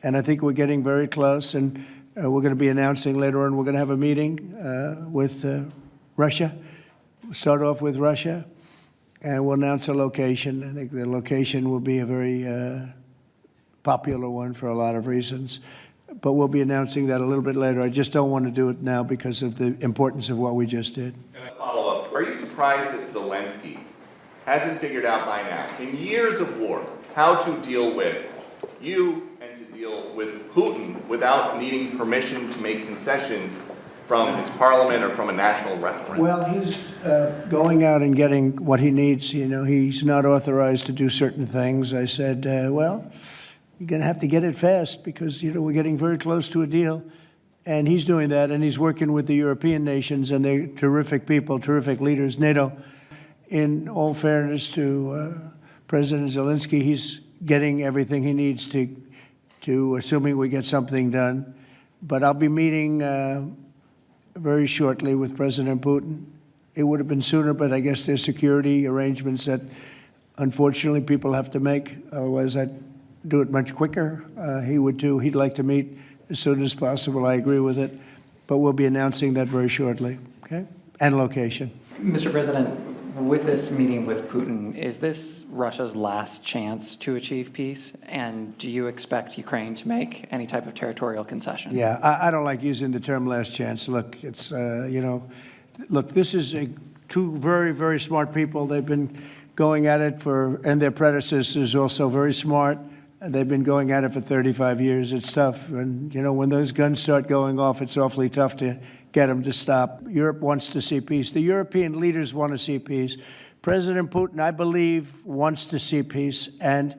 And I think we're getting very close, and we're going to be announcing later on, we're going to have a meeting with Russia. We'll start off with Russia, and we'll announce a location. I think the location will be a very popular one for a lot of reasons. But we'll be announcing that a little bit later. I just don't want to do it now because of the importance of what we just did. And a follow-up. Are you surprised that Zelenskyy hasn't figured out by now, in years of war, how to deal with you and to deal with Putin without needing permission to make concessions from his parliament or from a national referendum? Well, he's going out and getting what he needs. You know, he's not authorized to do certain things. I said, well, you're going to have to get it fast because, you know, we're getting very close to a deal. And he's doing that, and he's working with the European nations, and they're terrific people, terrific leaders. NATO, in all fairness to President Zelenskyy, he's getting everything he needs to assuming we get something done. But I'll be meeting very shortly with President Putin. It would have been sooner, but I guess there's security arrangements that, unfortunately, people have to make. Otherwise, I'd do it much quicker. He would too. He'd like to meet as soon as possible. I agree with it. But we'll be announcing that very shortly, okay? And location. Mr. President, with this meeting with Putin, is this Russia's last chance to achieve peace? And do you expect Ukraine to make any type of territorial concession? Yeah, I don't like using the term last chance. Look, it's, you know, look, this is two very, very smart people. They've been going at it and their predecessors also very smart. They've been going at it for 35 years. It's tough. And, you know, when those guns start going off, it's awfully tough to get them to stop. Europe wants to see peace. The European leaders want to see peace. President Putin, I believe, wants to see peace, and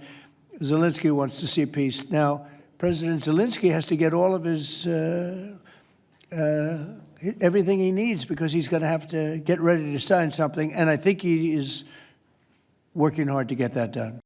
Zelenskyy wants to see peace. Now, President Zelenskyy has to get all of his everything he needs because he's going to have to get ready to sign something, and I think he is working hard to get that done.